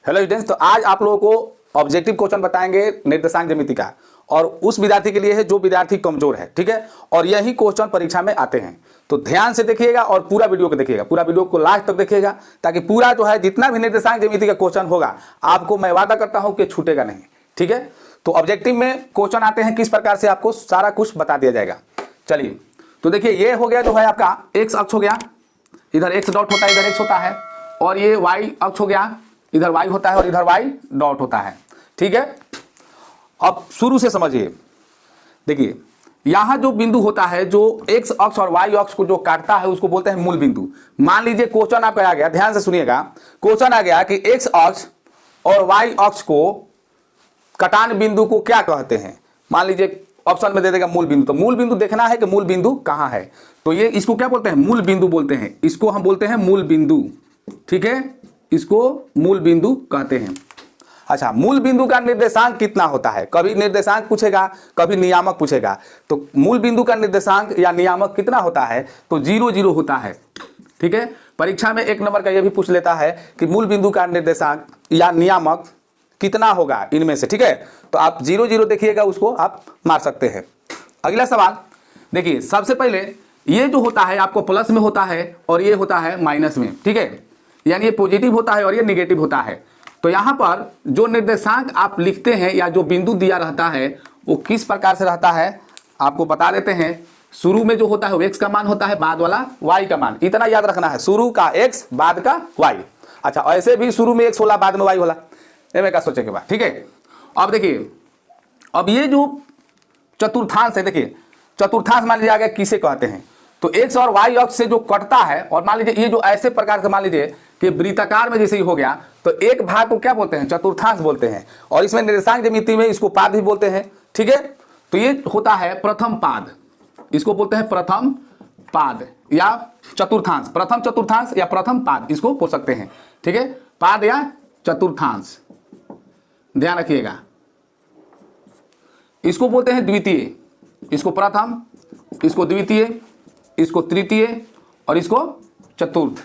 Hello students, तो आज आप लोगों को ऑब्जेक्टिव क्वेश्चन बताएंगे निर्देशांक ज्यामिति का, और उस विद्यार्थी के लिए है जो विद्यार्थी कमजोर है, ठीक है। और यही क्वेश्चन परीक्षा में आते हैं, तो ध्यान से देखिएगा और पूरा वीडियो को देखिएगा, पूरा वीडियो को लास्ट तक देखिएगा, ताकि पूरा जो है जितना भी निर्देशांक ज्यामिति का क्वेश्चन होगा आपको मैं वादा करता हूं कि छूटेगा नहीं, ठीक है। तो ऑब्जेक्टिव में क्वेश्चन आते हैं किस प्रकार से, आपको सारा कुछ बता दिया जाएगा। चलिए, तो देखिए ये हो गया जो है आपका एक्स अक्ष हो गया, इधर एक्स डॉट होता है, इधर एक्स होता है, और ये वाई अक्ष हो गया, इधर वाई होता है और इधर वाई डॉट होता है, ठीक है। अब शुरू से समझिए, देखिए यहां जो बिंदु होता है जो एक्स अक्ष और वाई अक्ष को जो काटता है उसको बोलते हैं मूल बिंदु। मान लीजिए क्वेश्चन आपका आ गया, ध्यान से सुनिएगा, क्वेश्चन आ गया कि एक्स अक्ष और वाई अक्ष को कटान बिंदु को क्या कहते हैं। मान लीजिए ऑप्शन में दे देगा मूल बिंदु, तो मूल बिंदु देखना है कि मूल बिंदु कहां है, तो ये इसको क्या बोलते हैं, मूल बिंदु बोलते हैं, इसको हम बोलते हैं मूल बिंदु, ठीक है, इसको मूल बिंदु कहते हैं। अच्छा, मूल बिंदु का निर्देशांक कितना होता है, कभी निर्देशांक पूछेगा कभी नियामक पूछेगा, तो मूल बिंदु का निर्देशांक या नियामक कितना होता है, तो 0 0 होता है, ठीक है। परीक्षा में 1 नंबर का यह भी पूछ लेता है कि मूल बिंदु का निर्देशांक या नियामक कितना होगा इनमें से, ठीक है। तो आप 0 0 देखिएगा, उसको आप मार सकते हैं। अगला सवाल देखिए, सबसे पहले ये जो होता है आपको प्लस में होता है और ये होता है माइनस में, ठीक है, यानी ये पॉजिटिव होता है और ये निगेटिव होता है। तो यहाँ पर जो निर्देशांक आप लिखते हैं या जो बिंदु दिया रहता है वो किस प्रकार से रहता है आपको बता देते हैं। शुरू में जो होता है वो x का मान होता है, बाद वाला y का मान, इतना याद रखना है, शुरू का x बाद का y। अच्छा, ऐसे भी शुरू में x होला बाद में y होला, एवं का सोचे के बाद, ठीक है। अब देखिए, अब ये जो चतुर्थांश है, देखिए चतुर्थांश मान लीजिए आ गया किसे कहते हैं, तो x और y अक्ष से जो कटता है, और मान लीजिए ये जो ऐसे प्रकार से मान लीजिए कि वृत्ताकार में जैसे ही हो गया, तो एक भाग को क्या बोलते हैं, चतुर्थांश बोलते हैं, और इसमें निर्देशांक ज्यामिति में इसको पाद भी बोलते हैं, ठीक है। तो ये होता है प्रथम पाद, इसको बोलते हैं प्रथम पाद या चतुर्थांश, प्रथम चतुर्थांश या प्रथम पाद इसको बोल सकते हैं, ठीक है, पाद या चतुर्थांश, ध्यान रखिएगा। इसको बोलते हैं द्वितीय, इसको प्रथम, इसको द्वितीय, इसको तृतीय और इसको चतुर्थ,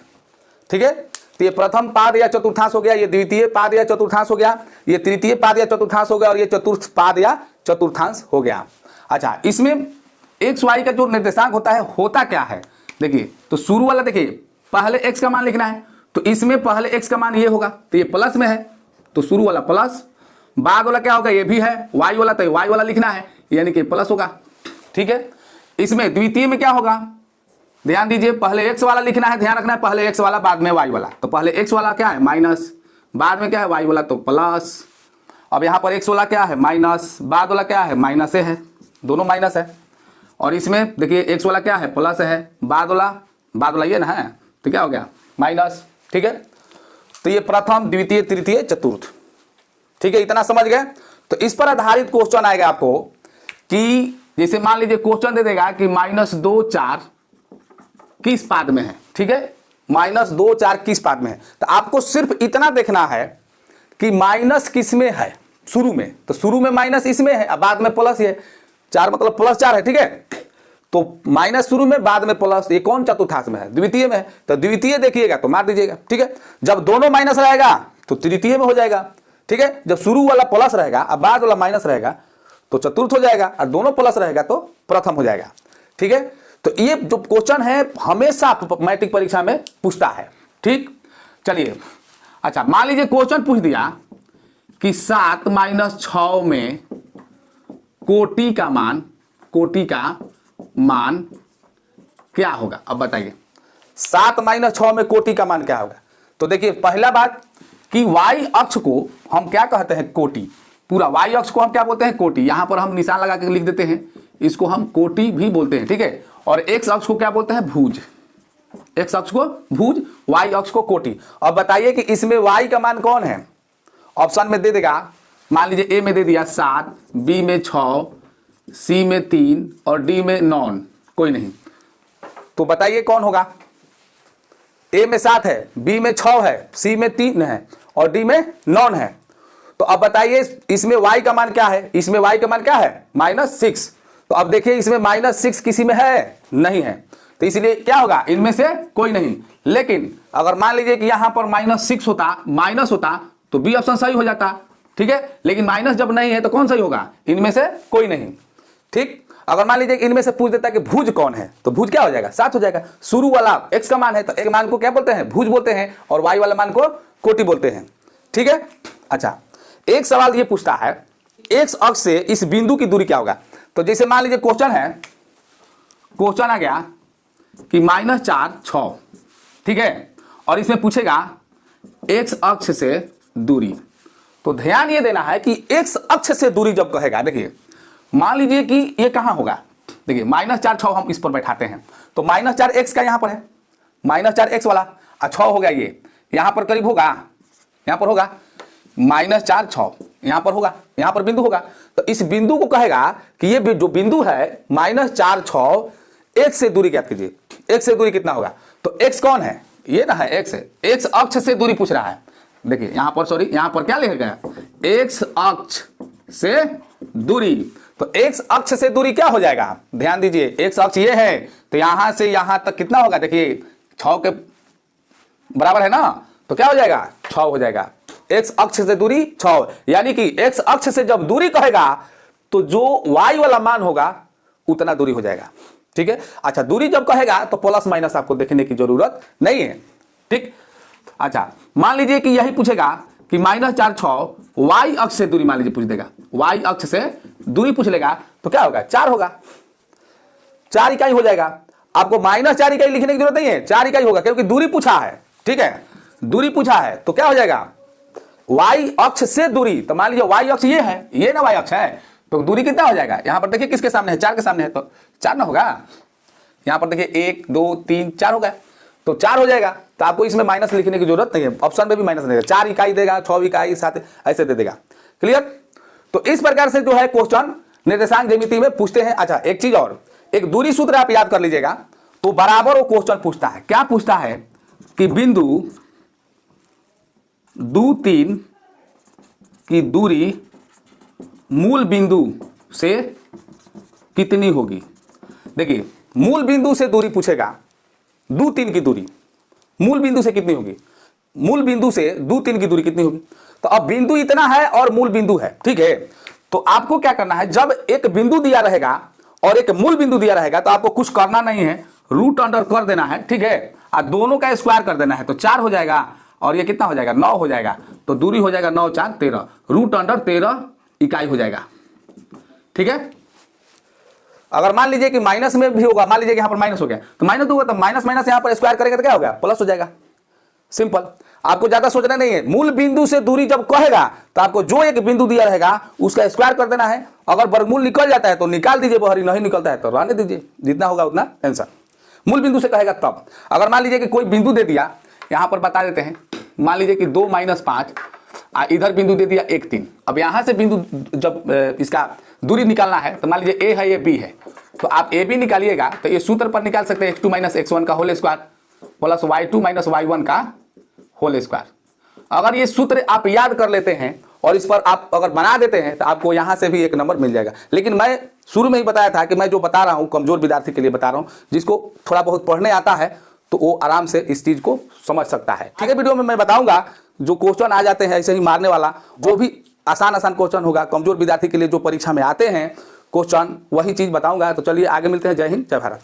ठीक है। तो ये प्रथम पाद या चतुर्थांश हो गया, ये द्वितीय पाद या चतुर्थांश हो गया, ये तृतीय पाद या चतुर्थांश हो गया, और ये चतुर्थ पाद या चतुर्थांश हो गया। अच्छा, इसमें एक्स वाई का जो निर्देशांक होता है होता क्या है, देखिए तो शुरू वाला देखिए पहले एक्स का मान लिखना है, तो इसमें पहले एक्स का मान ये होगा, तो ये प्लस में है तो शुरू वाला प्लस, बाद वाला क्या होगा, ये भी है वाई वाला, तो वाई वाला लिखना है यानी कि प्लस होगा, ठीक है। इसमें द्वितीय में क्या होगा, ध्यान दीजिए, पहले एक्स वाला लिखना है, ध्यान रखना है, पहले एक्स वाला बाद में वाई वाला, तो पहले एक्स वाला क्या है माइनस, बाद में क्या है वाई वाला तो प्लस। अब यहाँ पर एक्स वाला क्या है माइनस, बाद वाला क्या है माइनस है, दोनों माइनस है, और इसमें देखिए एक्स वाला क्या है प्लस है, बाद वाला ये ना है, तो क्या हो गया माइनस, ठीक है। तो ये प्रथम द्वितीय तृतीय चतुर्थ, ठीक है, इतना समझ गए। तो इस पर आधारित क्वेश्चन आएगा आपको कि जैसे मान लीजिए क्वेश्चन दे देगा कि -2 4 किस पाद में है, ठीक है, -2 4 किस पाद में है, तो आपको सिर्फ इतना देखना है कि माइनस किस में है शुरू में, तो शुरू में माइनस इसमें है, अब बाद में प्लस है, 4 मतलब +4 है, ठीक है। तो माइनस शुरू में बाद में प्लस, ये कौन चतुर्थांश में है, द्वितीय में है, तो द्वितीय देखिएगा तो मार दीजिएगा, ठीक है। जब दोनों माइनस रहेगा तो तृतीय में हो जाएगा, ठीक है। जब शुरू वाला प्लस रहेगा अब बाद वाला माइनस रहेगा तो चतुर्थ हो जाएगा, और दोनों प्लस रहेगा तो प्रथम हो जाएगा, ठीक है। तो ये जो क्वेश्चन है हमेशा मैट्रिक परीक्षा में पूछता है, ठीक। चलिए, अच्छा मान लीजिए क्वेश्चन पूछ दिया कि 7 - 6 में कोटि का मान क्या होगा, अब बताइए 7 - 6 में कोटि का मान क्या होगा। तो देखिए पहला बात कि y अक्ष को हम क्या कहते हैं, कोटि, पूरा y अक्ष को हम क्या बोलते हैं, कोटि, यहां पर हम निशान लगा के लिख देते हैं, इसको हम कोटि भी बोलते हैं, ठीक है। और x अक्ष को क्या बोलते हैं, भुज, x अक्ष को भुज, y अक्ष को कोटि। अब बताइए कि इसमें y का मान कौन है, ऑप्शन में दे देगा, मान लीजिए a में दे दिया 7, b में 6, c में 3 और d में 9, कोई नहीं, तो बताइए कौन होगा। a में 7 है, b में 6 है, c में 3 है और d में 9 है, तो अब बताइए इसमें y का मान क्या है, इसमें y का मान क्या है -6, तो अब देखिए इसमें -6 किसी में है नहीं है, तो इसलिए क्या होगा, इनमें से कोई नहीं। लेकिन अगर मान लीजिए कि यहां पर -6 होता, माइनस होता, तो बी ऑप्शन सही हो जाता, ठीक है। लेकिन माइनस जब नहीं है तो कौन सही होगा, इनमें से कोई नहीं, ठीक। अगर मान लीजिए इनमें से पूछ देता है कि भुज कौन है, तो भुज क्या हो जाएगा, 7 हो जाएगा। शुरू वाला x का मान है तो एक मान को क्या बोलते हैं, भुज बोलते हैं, और y वाला मान को कोटि बोलते हैं, ठीक है। अच्छा, एक सवाल ये पूछता है x अक्ष से इस बिंदु की दूरी क्या होगा। तो जैसे मान लीजिए क्वेश्चन है, क्वेश्चन आ गया कि -4 6, ठीक है, और इसमें पूछेगा x अक्ष से दूरी। तो ध्यान ये देना है कि x अक्ष से दूरी जब कहेगा, देखिए मान लीजिए कि ये कहां होगा, देखिए -4 6 हम इस पर बैठाते हैं, तो -4x का यहां पर है, -4x वाला, और 6 हो गया ये यहां पर करीब होगा, यहां पर होगा -4 6, यहां पर होगा, यहां पर बिंदु होगा। तो इस बिंदु को कहेगा कि ये जो बिंदु है -4 6, x से दूरी ज्ञात कीजिए। x से दूरी कितना होगा, तो x कौन है, ये ना है x है, x अक्ष से दूरी पूछ रहा है। देखिए यहां पर, सॉरी यहां पर क्या लिखा गया, x अक्ष से दूरी। तो x अक्ष से दूरी क्या हो जाएगा, ध्यान दीजिए, x अक्ष ये है, तो यहां से यहां तक कितना होगा, देखिए 6 के बराबर है ना, तो क्या हो जाएगा 6 हो जाएगा। x अक्ष से दूरी 6, यानी कि x अक्ष से जब दूरी कहेगा तो जो y वाला मान होगा उतना दूरी हो जाएगा, ठीक है। अच्छा, दूरी जब कहेगा तो प्लस माइनस आपको देखने की जरूरत नहीं है, ठीक। अच्छा, मान लीजिए कि यही पूछेगा कि -4 6 y अक्ष से दूरी, मान लीजिए पूछ देगा y अक्ष से दूरी पूछ लेगा, तो क्या होगा 4 होगा, 4 इकाई हो जाएगा। आपको -4 इकाई लिखने की जरूरत नहीं है, 4 इकाई होगा, क्योंकि दूरी पूछा है, ठीक है, दूरी पूछा है। तो क्या हो जाएगा, y अक्ष से दूरी, तो मान लीजिए y अक्ष ये है, ये ना y अक्ष है, तो दूरी कितना हो जाएगा, यहां पर देखिए किसके सामने है, 4 के सामने है, तो 4 ना होगा। यहां पर देखिए 1 2 3 4 हो गया, तो 4 हो जाएगा। तो आपको इसमें माइनस लिखने की जरूरत नहीं है, ऑप्शन में भी माइनस नहीं देगा, 4 इकाई देगा, 6 इकाई, 7 ऐसे दे देगा, क्लियर। तो इस प्रकार से जो है क्वेश्चन निर्देशांक ज्यामिति में पूछते हैं। अच्छा, एक चीज और, एक दूरी सूत्र आप याद कर लीजिएगा, तो बराबर वो क्वेश्चन पूछता है, क्या पूछता है कि बिंदु 2 3 की दूरी मूल बिंदु से कितनी होगी। देखिए मूल बिंदु से दूरी पूछेगा, 2 3 की दूरी मूल बिंदु से कितनी होगी, मूल बिंदु से 2 3 की दूरी कितनी होगी। तो अब बिंदु इतना है और मूल बिंदु है, ठीक है। तो आपको क्या करना है, जब एक बिंदु दिया रहेगा और एक मूल बिंदु दिया रहेगा तो आपको कुछ करना नहीं है, रूट अंडर कर देना है, ठीक है, और दोनों का स्क्वायर कर देना है, तो 4 हो जाएगा, और ये कितना हो जाएगा 9 हो जाएगा। तो दूरी हो जाएगा 9 4 13, रूट अंडर 13 इकाई हो जाएगा, ठीक है। अगर मान लीजिए कि माइनस में भी होगा, मान लीजिए कि यहां पर माइनस हो गया, तो माइनस होगा, तो माइनस माइनस यहां पर स्क्वायर करेगा तो क्या होगा, प्लस हो जाएगा, सिंपल। आपको ज्यादा सोचना नहीं है, मूल बिंदु से दूरी जब कहेगा तो आपको जो एक बिंदु दिया रहेगा उसका स्क्वायर कर देना है। अगर वर्गमूल निकल जाता है तो निकाल दीजिए बाहर, नहीं निकलता है तो रहने दीजिए, जितना होगा उतना आंसर। मूल बिंदु से कहेगा तब। अगर मान लीजिए कि कोई बिंदु दे दिया, यहां पर बता देते हैं, मान लीजिए कि 2 - 5, इधर बिंदु दे दिया 1 3। अब यहां से बिंदु जब इसका दूरी निकालना है, तो मान लीजिए ए है, ये बी है, तो आप ए बी निकालिएगा तो ये सूत्र पर निकाल सकते हैं, x2 - x1 का whole square plus y2 - y1 का होल स्क्वायर। अगर ये सूत्र आप याद कर लेते हैं और इस पर आप अगर बना देते हैं तो आपको यहां से भी एक नंबर मिल जाएगा। लेकिन मैं शुरू में ही बताया था कि मैं जो बता रहा हूं कमजोर विद्यार्थी के लिए बता रहा हूं, जिसको थोड़ा बहुत पढ़ने आता है तो वो आराम से इस चीज को समझ सकता है, ठीक है। वीडियो में मैं बताऊंगा जो क्वेश्चन आ जाते हैं ऐसे ही मारने वाला, जो भी आसान क्वेश्चन होगा कमजोर विद्यार्थी के लिए जो परीक्षा में आते हैं क्वेश्चन, वही चीज बताऊंगा। तो चलिए आगे मिलते हैं। जय हिंद, जय भारत।